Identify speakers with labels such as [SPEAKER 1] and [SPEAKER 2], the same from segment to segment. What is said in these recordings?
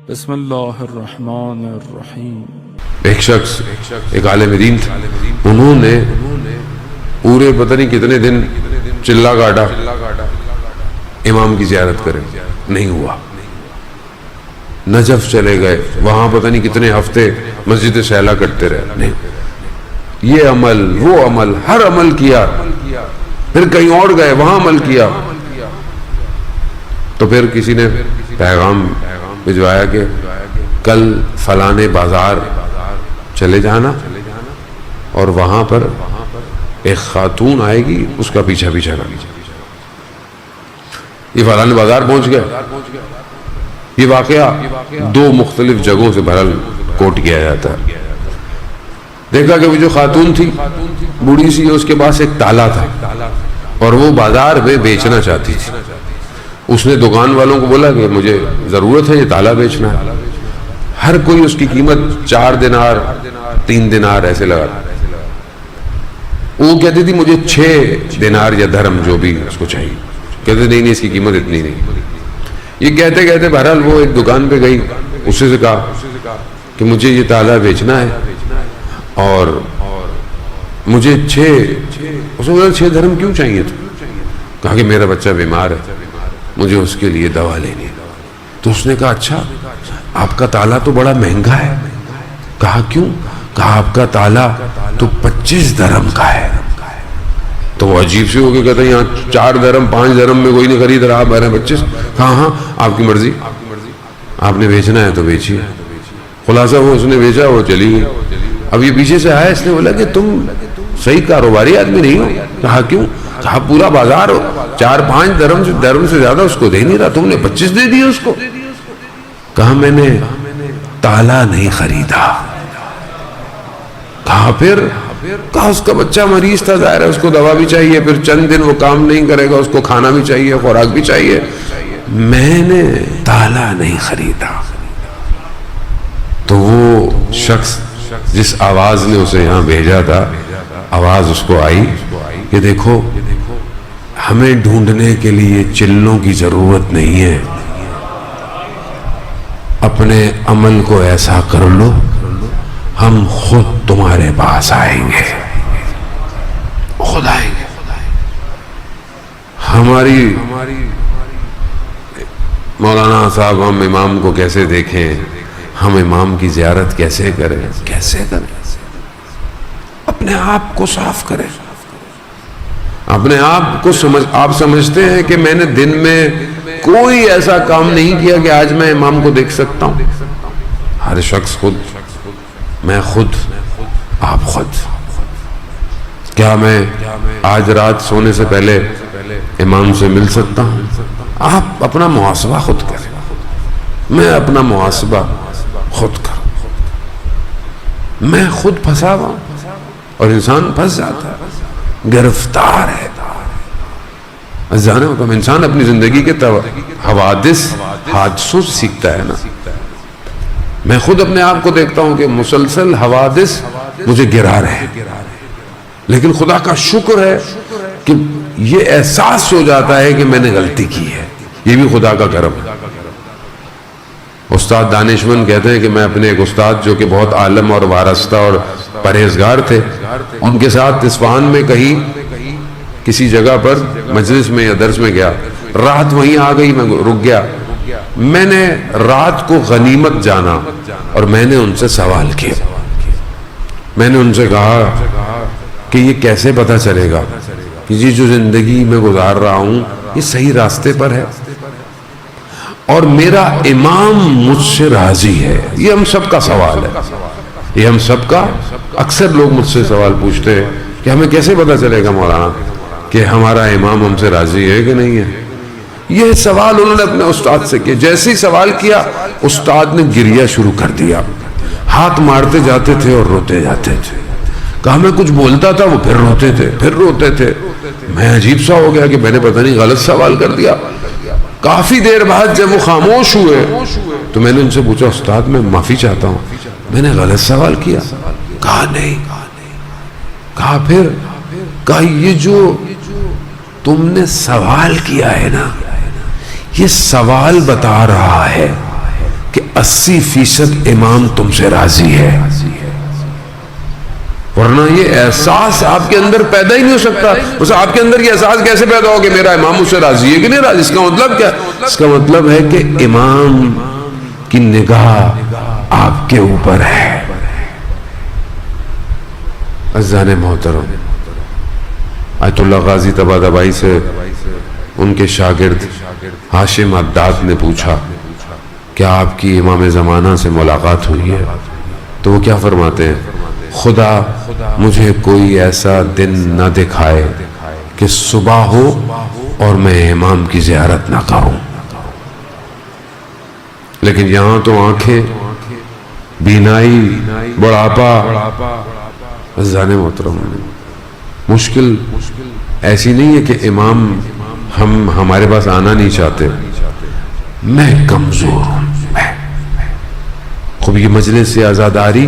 [SPEAKER 1] بسم اللہ الرحمن الرحیم۔
[SPEAKER 2] ایک شخص ایک عالم دین تھا، انہوں نے پورے پتہ نہیں کتنے دن چلا کاٹا امام کی زیارت کریں، نہیں ہوا۔ نجف چلے گئے، وہاں پتہ نہیں کتنے ہفتے مسجد سیلا کرتے رہے، نہیں۔ یہ عمل وہ عمل، ہر عمل کیا، پھر کہیں اور گئے وہاں عمل کیا، تو پھر کسی نے پیغام بھجوایا کہ کل فلانے بازار چلے جانا اور وہاں پر ایک خاتون آئے گی، اس کا پیچھا پیچھا کرنا۔ یہ فلانے بازار پہنچ گئے۔ یہ واقعہ دو مختلف جگہوں سے بہرحال کوٹ کیا جاتا ہے۔ دیکھا کہ وہ جو خاتون تھی بوڑھی سی، اس کے پاس ایک تالا تھا اور وہ بازار میں بیچنا چاہتی تھی۔ اس نے دکان والوں کو بولا کہ مجھے ضرورت ہے، یہ تالا بیچنا ہے۔ ہر کوئی اس کی قیمت 4 دینار 3 دینار ایسے لگا۔ وہ کہتی تھی مجھے 6 دینار یا درہم جو بھی اس کو چاہیے، کہتے نہیں اس کی قیمت اتنی نہیں۔ یہ کہتے کہتے بہرحال وہ ایک دکان پہ گئی، اس سے کہا کہ مجھے یہ تالا بیچنا ہے اور مجھے 6 درہم کیوں چاہیے تھا؟ کہا کہ میرا بچہ بیمار ہے، مجھے اس کے لیے دوا لینی ہے۔ تو اس نے کہا اچھا، آپ کا تالا تو بڑا مہنگا ہے۔ کہا کیوں؟ کہا آپ کا تالا تو 25 درہم کا ہے۔ تو وہ عجیب سے ہو کے کہتا ہے یہاں 4 درہم 5 درہم میں کوئی نہیں خرید رہا، 25۔ کہا ہاں آپ کی مرضی، آپ نے بیچنا ہے تو بیچیے۔ خلاصہ وہ اس نے بیچا، وہ چلی گئی۔ اب یہ پیچھے سے آیا، اس نے بولا کہ تم صحیح کاروباری آدمی نہیں ہو۔ کہا کیوں؟ کہا پورا بازار 4-5 درہم سے زیادہ اس کو دے نہیں رہا، تم نے 25 دے دیے اس کو۔ کہا میں نے تالا نہیں خریدا۔ کہا پھر؟ کہا اس کا بچہ مریض تھا، ظاہر ہے اس کو دوا بھی چاہیے، پھر چند دن وہ کام نہیں کرے گا، اس کو کھانا بھی چاہیے، خوراک بھی چاہیے، میں نے تالا نہیں خریدا۔ تو وہ شخص جس آواز نے اسے یہاں بھیجا تھا، آواز اس کو آئی کہ دیکھو ہمیں ڈھونڈنے کے لیے چلوں کی ضرورت نہیں ہے، اپنے عمل کو ایسا کر لو ہم خود تمہارے پاس آئیں گے، خود آئیں گے۔ ہماری مولانا صاحب ہم امام کو کیسے دیکھیں، ہم امام کی زیارت کیسے کریں، اپنے آپ کو صاف کریں۔ اپنے آپ کو آپ سمجھتے ہیں کہ میں نے دن میں کوئی ایسا کام نہیں کیا کہ آج میں امام کو دیکھ سکتا ہوں؟ ہر شخص خود، میں خود، آپ خود۔ کیا میں آج رات سونے سے پہلے امام سے مل سکتا ہوں؟ آپ اپنا محاسبہ خود کریں، میں اپنا محاسبہ خود کروں۔ میں خود پھنسا ہوا ہوں اور انسان پھنس جاتا ہے، گرفتار ہے۔ جانے ہوتا ہے انسان اپنی زندگی کے حادثوں سے سیکھتا ہے نا۔ میں خود اپنے آپ کو دیکھتا ہوں کہ مسلسل حوادث مجھے گرا رہے ہیں، لیکن خدا کا شکر ہے کہ یہ احساس ہو جاتا ہے کہ میں نے غلطی کی ہے، یہ بھی خدا کا کرم ہے۔ استاد دانشمند کہتے ہیں کہ میں اپنے ایک استاد جو کہ بہت عالم اور وارستہ اور پرہیزگار تھے، ان کے ساتھ اصفہان میں کہیں کسی جگہ پر مجلس میں یا درس میں گیا، رات وہیں آ گئی، میں رک گیا۔ میں نے رات کو غنیمت جانا اور میں نے ان سے سوال کیا، میں نے ان سے کہا کہ یہ کیسے پتہ چلے گا کہ یہ جو زندگی میں گزار رہا ہوں یہ صحیح راستے پر ہے اور میرا امام مجھ سے راضی ہے؟ یہ ہم سب کا سوال ہے، یہ ہم سب کا، اکثر لوگ مجھ سے سوال پوچھتے ہیں کہ ہمیں کیسے پتہ چلے گا مولانا کہ ہمارا امام ہم سے راضی ہے کہ نہیں ہے؟ یہ سوال انہوں نے اپنے استاد سے کیا۔ جیسے ہی سوال کیا استاد نے گریہ شروع کر دیا، ہاتھ مارتے جاتے تھے اور روتے جاتے تھے۔ کہا میں کچھ بولتا تھا وہ پھر روتے تھے، پھر روتے تھے۔ میں عجیب سا ہو گیا کہ میں نے پتہ نہیں غلط سوال کر دیا۔ کافی دیر بعد جب وہ خاموش ہوئے تو میں نے ان سے پوچھا استاد میں معافی چاہتا ہوں، میں نے غلط سوال کیا؟ کہا نہیں۔ کہا پھر؟ کہا یہ جو تم نے سوال کیا ہے نا، یہ سوال بتا رہا ہے کہ 80% امام تم سے راضی ہے، ورنہ یہ احساس آپ کے اندر پیدا ہی نہیں ہو سکتا۔ بس آپ کے اندر یہ احساس کیسے پیدا ہو کہ میرا امام مجھ سے راضی ہے کہ نہیں راضی؟ اس کا مطلب کیا؟ اس کا مطلب ہے کہ امام کی نگاہ آپ کے اوپر ہے۔ عزیزان محترم، آیت اللہ غازی طباطبائی سے ان کے شاگرد ہاشم عداد نے پوچھا کیا آپ کی امام زمانہ سے ملاقات ہوئی ہے؟ تو وہ کیا فرماتے ہیں؟ خدا مجھے کوئی ایسا دن نہ دکھائے کہ صبح ہو اور میں امام کی زیارت نہ کروں۔ لیکن یہاں تو آنکھیں، بینائی، بڑھاپا، عزیزان محترم، مشکل ایسی نہیں ہے کہ امام ہمارے پاس آنا نہیں چاہتے، میں کمزور ہوں۔ خوب یہ مجلس سے عزاداری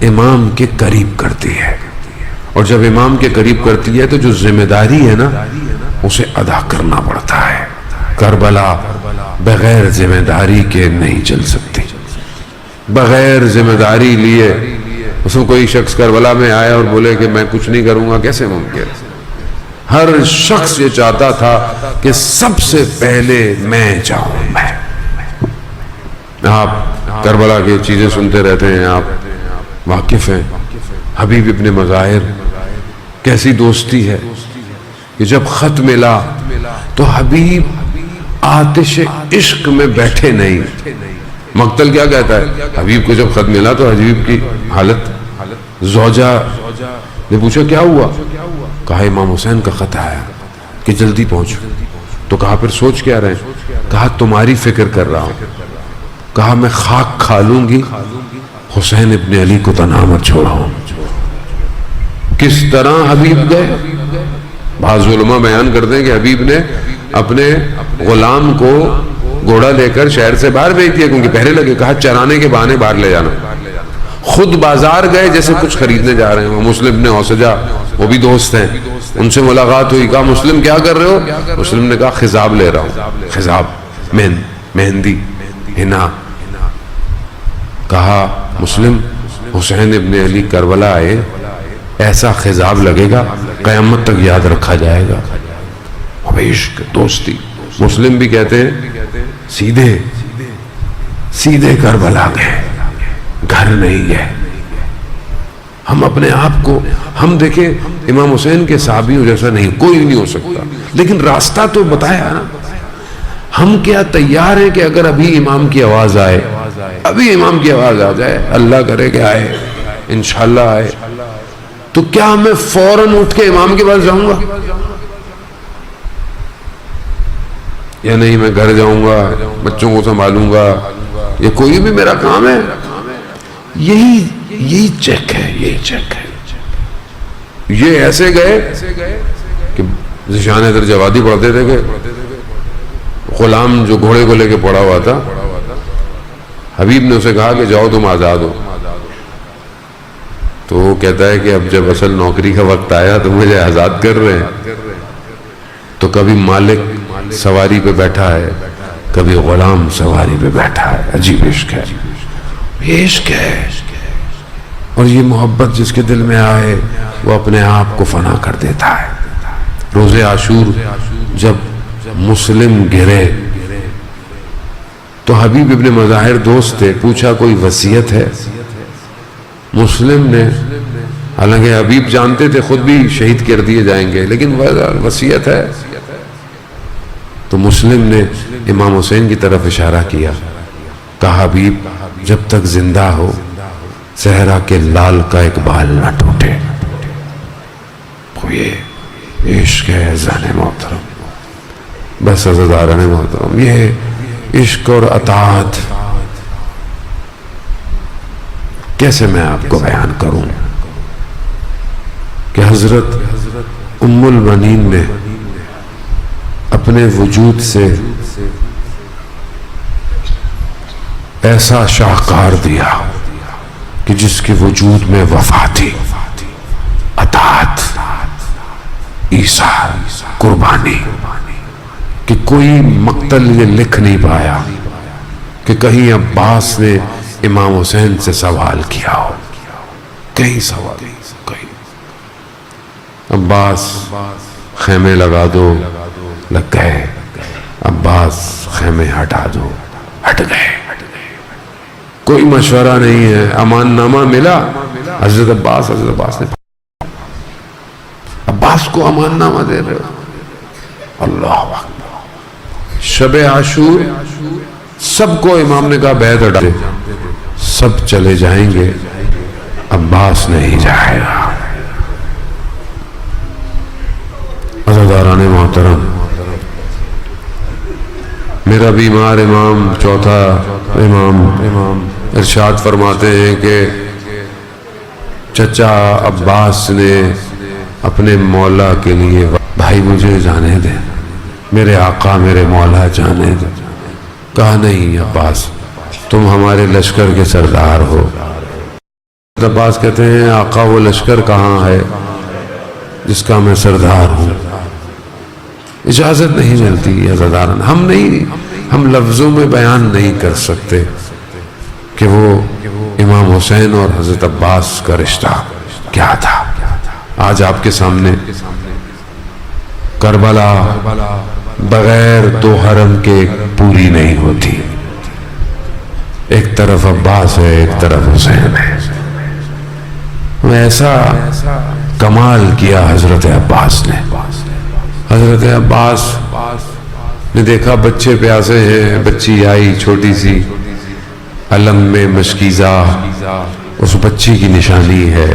[SPEAKER 2] امام کے قریب کرتی ہے، اور جب امام کے قریب کرتی ہے تو جو ذمہ داری ہے نا اسے ادا کرنا پڑتا ہے۔ کربلا بغیر ذمہ داری کے نہیں چل سکتی، بغیر ذمہ داری لیے اس میں کوئی شخص کربلا میں آیا اور بولے کہ میں کچھ نہیں کروں گا، کیسے ممکن؟ ہر شخص یہ چاہتا تھا کہ سب سے پہلے میں جاؤں۔ میں آپ کربلا کی چیزیں سنتے رہتے ہیں، آپ واقف ہیں۔ حبیب ابن مظاہر کیسی دوستی ہے کہ جب خط ملا تو حبیب آتش عشق میں بیٹھے نہیں۔ مقتل کیا کہتا ہے؟ حبیب کو جب خط ملا تو حبیب کی حالت، زوجہ نے پوچھا کیا ہوا؟ کہا امام حسین کا خط آیا کہ جلدی پہنچو۔ تو کہا پھر سوچ کیا رہے؟ کہا تمہاری فکر کر رہا ہوں۔ کہا میں خاک کھا لوں گی حسین ابن علی کو تنہا مت چھوڑو۔ کس طرح حبیب گئے؟ بعض علماء بیان کرتے ہیں کہ حبیب نے اپنے غلام کو گھوڑا لے کر شہر سے باہر بھیج دیا، کیونکہ پہرے لگے، کہا چرانے کے بہانے باہر لے جانا۔ خود بازار گئے جیسے کچھ خریدنے جا رہے ہیں۔ مسلم ابن اوسجہ وہ بھی دوست ہیں، ان سے ملاقات ہوئی، کہا مسلم کیا کر رہے ہو؟ مسلم نے کہا خضاب لے رہا ہوں، خضاب، مہندی، ہنا۔ کہا مسلم حسین ابن علی کربلا آئے، ایسا خضاب لگے گا قیامت تک یاد رکھا جائے گا۔ عشق، دوستی۔ مسلم بھی کہتے ہیں سیدھے کربلا گئے، گھر نہیں گئے۔ ہم اپنے آپ کو، ہم دیکھیں امام حسین کے صحابیوں جیسا نہیں، کوئی نہیں ہو سکتا، لیکن راستہ تو بتایا نا۔ ہم کیا تیار ہیں کہ اگر ابھی امام کی آواز آئے، ابھی امام کی آواز آ جائے، اللہ کرے کہ آئے، انشاءاللہ آئے، تو کیا میں فوراً اٹھ کے امام کے پاس جاؤں گا؟ یا نہیں میں گھر جاؤں گا، بچوں کو سنبھالوں گا، یہ کوئی بھی میرا کام ہے؟ یہی چیک ہے، یہی چیک ہے۔ یہ ایسے گئے کہ ذیشان حیدر جوادی پڑھتے تھے کہ غلام جو گھوڑے کو لے کے پڑا ہوا تھا، حبیب نے اسے کہا کہ جاؤ تم آزاد ہو۔ تو وہ کہتا ہے کہ اب جب اصل نوکری کا وقت آیا تو مجھے آزاد کر رہے ہیں۔ تو کبھی مالک سواری پہ بیٹھا ہے، کبھی غلام سواری پہ بیٹھا ہے۔ عجیب عشق ہے، یہ عشق ہے۔ اور یہ محبت جس کے دل میں آئے وہ اپنے آپ کو فنا کر دیتا ہے۔ روز عاشور جب مسلم گرے تو حبیب ابن مظاہر دوست تھے، پوچھا کوئی وصیت ہے؟ مسلم نے، حالانکہ حبیب جانتے تھے خود بھی شہید کر دیے جائیں گے، لیکن وصیت ہے؟ تو مسلم نے امام حسین کی طرف اشارہ کیا، کہا حبیب جب تک زندہ ہو صحرا کے لال کا ایک بال نہ ٹوٹے۔ یہ عشق ہے عزیزان محترم، بس عزیزان محترم، یہ عشق اور اطاعت کیسے میں آپ کو بیان کروں کہ حضرت ام المنین نے اپنے وجود سے ایسا شاہکار دیا کہ جس کے وجود میں وفا تھی، اطاعت، ایثار، قربانی، کہ کوئی مقتل یہ لکھ نہیں پایا کہ کہیں عباس نے امام حسین سے سوال کیا ہو. کہیں سوال کہیں. عباس خیمے لگا دو، لگ گئے. عباس خیمے ہٹا دو، ہٹ گئے. کوئی مشورہ نہیں ہے. امان نامہ ملا. حضرت عباس نے عباس کو امان نامہ دے رہے ہو. اللہ اکبر. شب عاشور سب کو امام نے کہا بیعت اٹھا دے. سب چلے جائیں گے، عباس نہیں جائے گا. عزیزان محترم، میرا بیمار امام، چوتھا امام ارشاد فرماتے ہیں کہ چچا عباس نے اپنے مولا کے لیے، بھائی مجھے جانے دے، میرے آقا میرے مولا جانے دے. کہا نہیں عباس، تم ہمارے لشکر کے سردار ہو. عباس کہتے ہیں آقا وہ لشکر کہاں ہے جس کا میں سردار ہوں؟ اجازت نہیں ملتی. عزیزان ہم لفظوں میں بیان نہیں کر سکتے کہ وہ امام حسین اور حضرت عباس کا رشتہ کیا تھا. آج آپ کے سامنے کربلا بغیر دو حرم کے پوری نہیں ہوتی. ایک طرف عباس ہے، ایک طرف حسین ہے. ایسا کمال کیا حضرت عباس نے. حضرت عباس نے دیکھا بچے پیاسے ہیں. بچی آئی چھوٹی سی، علم میں مشکیزہ اس بچی کی نشانی ہے.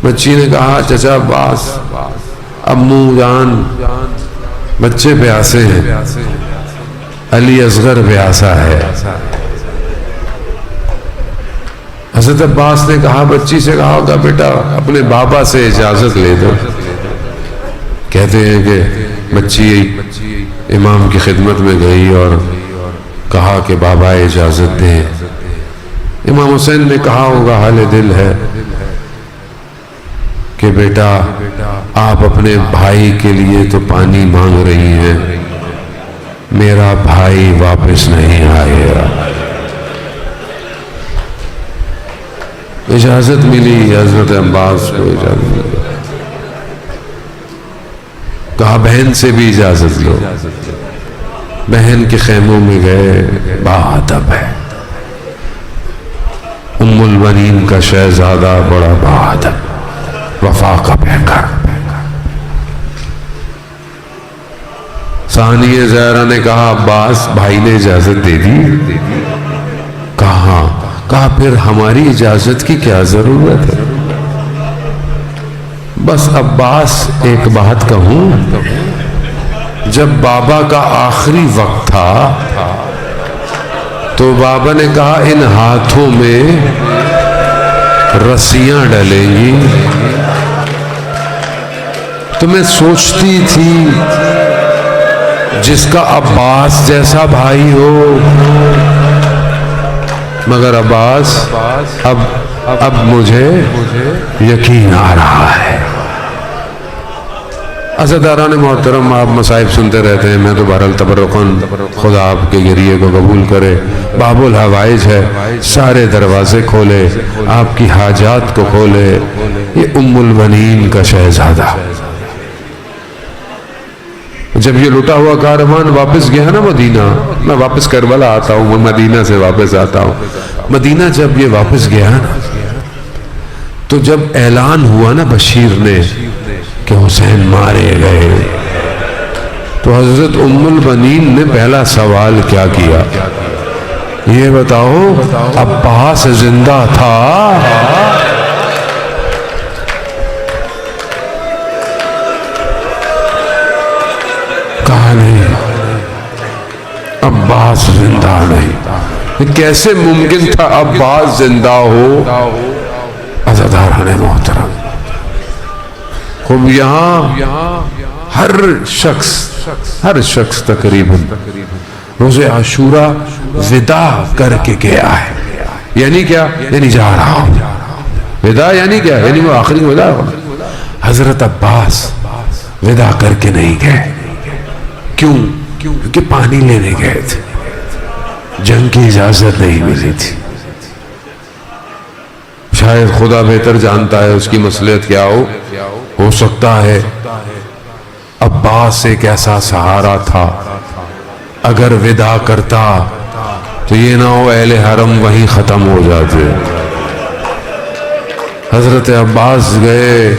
[SPEAKER 2] بچی نے کہا چچا عباس، امو جان بچے پیاسے ہیں، علی اصغر پیاسا ہے. حضرت عباس نے کہا بچی سے کہا ہوگا بیٹا اپنے بابا سے اجازت لے دو. کہتے ہیں کہ بچی امام کی خدمت میں گئی اور کہا کہ بابا اجازت دیں. امام حسین نے کہا ہوگا حال دل ہے کہ بیٹا آپ اپنے بھائی کے لیے تو پانی مانگ رہی ہیں، میرا بھائی واپس نہیں آئے گا. اجازت ملی حضرت عباس کو. اجازت ملی. کہا بہن سے بھی اجازت لو. بہن کے خیموں میں گئے. باادب ہے ام البنین کا شہزادہ، بڑا باادب، وفا کا پیکر. ثانیہ زہرا نے کہا عباس بھائی نے اجازت دے دی. کہا پھر ہماری اجازت کی کیا ضرورت ہے؟ بس عباس ایک بات کہوں، جب بابا کا آخری وقت تھا تو بابا نے کہا ان ہاتھوں میں رسیاں ڈلیں گی. تو میں سوچتی تھی جس کا عباس جیسا بھائی ہو، مگر عباس اب مجھے یقین آ رہا ہے. عزیزان محترم، آپ مصائب سنتے رہتے ہیں، میں تو بہرحال تبرکاً خدا آپ کے ذریعے کو قبول کرے. باب الحوائج ہے، سارے دروازے کھولے، آپ کی حاجات کو کھولے. یہ ام البنین کا شہزادہ جب یہ لٹا ہوا کاروان واپس گیا نا مدینہ، میں واپس کربلا آتا ہوں، میں مدینہ سے واپس آتا ہوں. مدینہ جب یہ واپس گیا نا تو جب اعلان ہوا نا بشیر نے کہ حسین مارے گئے، تو حضرت ام البنین نے پہلا سوال کیا کیا؟ یہ بتاؤ عباس زندہ تھا؟ کہا نہیں، عباس زندہ نہیں. کیسے ممکن تھا عباس زندہ ہو؟ عزیزان محترم، خوب یہاں ہر شخص تقریباً روز عاشورہ وداع کر کے گیا ہے. یعنی کیا؟ یعنی جا رہا ہوں. وداع یعنی کیا؟ یعنی وہ آخری وداع ہو. حضرت عباس وداع کر کے نہیں گئے. کیوں؟ کیونکہ پانی لینے گئے تھے. جنگ کی اجازت نہیں ملی تھی. شاید خدا بہتر جانتا ہے اس کی مصلحت کیا ہو سکتا ہے عباس ایک ایسا سہارا تھا اگر ودا کرتا تو یہ نہ ہو اہل حرم وہیں ختم ہو جاتے. حضرت عباس گئے,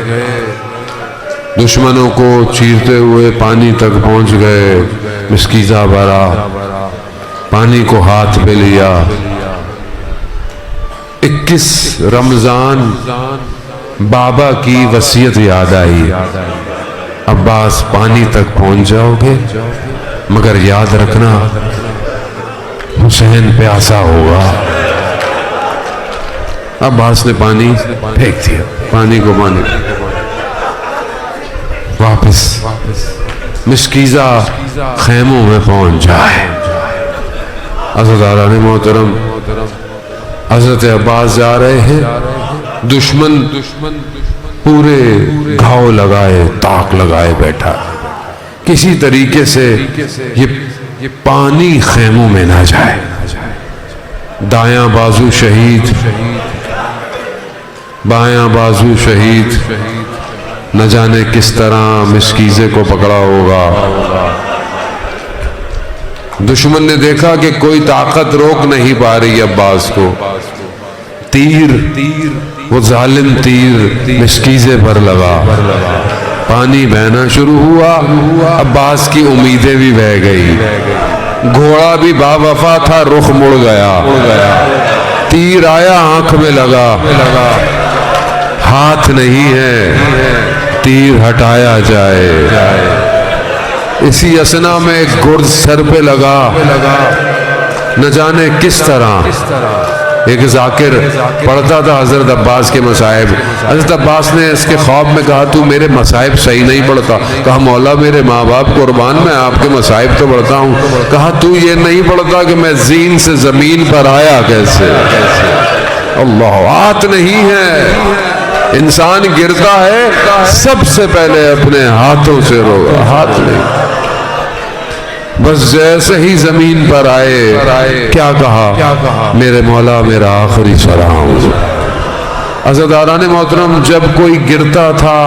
[SPEAKER 2] دشمنوں کو چیرتے ہوئے پانی تک پہنچ گئے, مسکیزہ بھرا, پانی کو ہاتھ پہ لیا. 21 رمضان بابا کی وصیت یاد آئی, عباس پانی تک پہنچ جاؤ گے مگر یاد رکھنا حسین پیاسا ہوگا. عباس نے پانی پھینک دیا, پانی کو پانی واپس مسکیزہ خیموں میں پہنچ جائے. عزیزان محترم, حضرت عباس جا رہے ہیں, دشمن پورے گھاؤ لگائے تاک لگائے بیٹھا, کسی طریقے سے یہ پانی خیموں میں نہ جائے. دایاں بازو شہید, بایاں بازو شہید, نہ جانے کس طرح مسکیزے کو پکڑا ہوگا. دشمن نے دیکھا کہ کوئی طاقت روک نہیں پا رہی عباس کو, تیر وہ ظالم تیر مسکیزے پر لگا, پانی بہنا شروع ہوا, عباس کی امیدیں بھی بہہ گئی, گھوڑا بھی باوفا تھا, رخ مڑ گیا, تیر آیا آنکھ میں لگا, ہاتھ نہیں ہے تیر ہٹایا جائے. اسی اسنا میں ایک گرد سر پہ لگا, نہ جانے کس طرح ایک ذاکر پڑھتا تھا حضرت عباس کے مصائب. حضرت عباس نے اس کے خواب میں کہا تو میرے مصائب صحیح نہیں پڑھتا. کہا مولا میرے ماں باپ قربان, میں آپ کے مصائب تو پڑھتا ہوں. کہا تو یہ نہیں پڑھتا کہ میں زین سے زمین پر آیا کیسے. اللہ, ہاتھ نہیں ہے. انسان گرتا ہے سب سے پہلے اپنے ہاتھوں سے روگا, ہاتھ نہیں. بس جیسے ہی زمین پر آئے کیا کہا, میرے مولا میرا آخری سلام. عزیزان محترم, جب کوئی گرتا تھا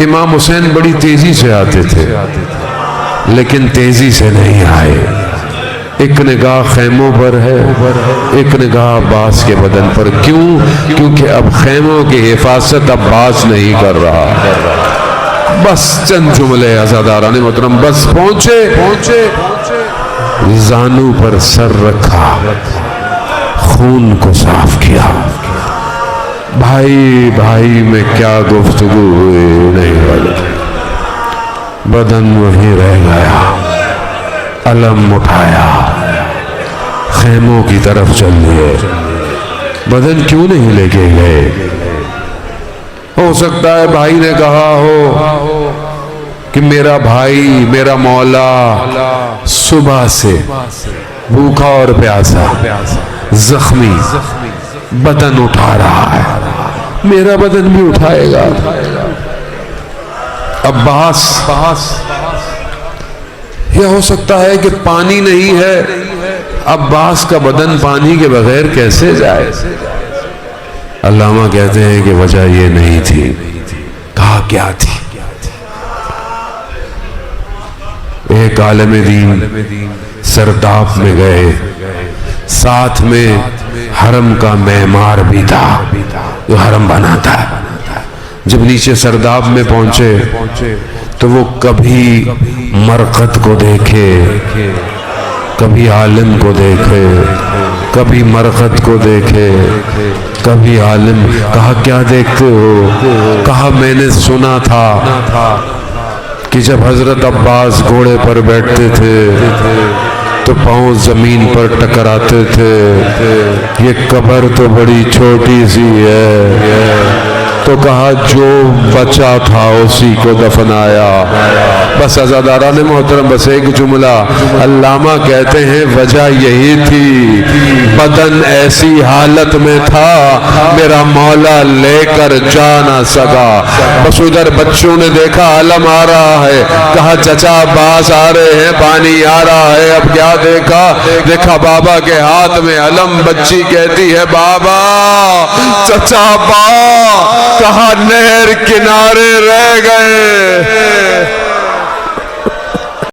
[SPEAKER 2] امام حسین بڑی تیزی سے آتے تھے, لیکن تیزی سے نہیں آئے. ایک نگاہ خیموں پر ہے, ایک نگاہ عباس کے بدن پر. کیوں؟ کیونکہ اب خیموں کی حفاظت عباس نہیں کر رہا. بس چند جملے عزیزان محترم, بس پہنچے, زانو پر سر رکھا, خون کو صاف کیا. بھائی میں کیا گفتگو ہوئی نہیں والی, بدن وہیں رہ گیا. علم اٹھایا, خیموں کی طرف چل دیے. بدن کیوں نہیں لے کے گئے؟ ہو سکتا ہے بھائی نے کہا ہو کہ میرا بھائی میرا مولا صبح سے بھوکا اور پیاسا زخمی بدن اٹھا رہا ہے, میرا بدن بھی اٹھائے گا. عباس, یہ ہو سکتا ہے کہ پانی نہیں ہے, عباس کا بدن پانی کے بغیر کیسے جائے. علامہ کہتے ہیں کہ وجہ یہ نہیں تھی. کہا کیا تھی؟ ایک عالم دین سرداب میں گئے, ساتھ میں حرم کا معمار بھی تھا جو حرم بناتا ہے. جب نیچے سرداب میں پہنچے تو وہ کبھی مرقد کو دیکھے, کبھی عالم کو دیکھے, کبھی مرقد کو دیکھے, کبھی عالم. کہا کیا دیکھتے ہو؟ کہا میں نے سنا تھا کہ جب حضرت عباس گھوڑے پر بیٹھتے تھے تو پاؤں زمین پر ٹکراتے تھے. یہ قبر تو بڑی چھوٹی سی ہے, تو کہا جو بچا تھا اسی کو دفنایا۔ بس عزاداران محترم، بس ایک جملہ علامہ کہتے ہیں وجہ یہی تھی، بدن ایسی حالت میں تھا میرا مولا لے کر جا نہ سکا۔ بس ادھر بچوں نے دیکھا علم آ رہا ہے، کہا چچا عباس آ رہے ہیں، پانی آ رہا ہے۔ اب کیا دیکھا بابا کے ہاتھ میں علم۔ بچی کہتی ہے بابا چچا با، کہا نہر کنارے رہ گئے،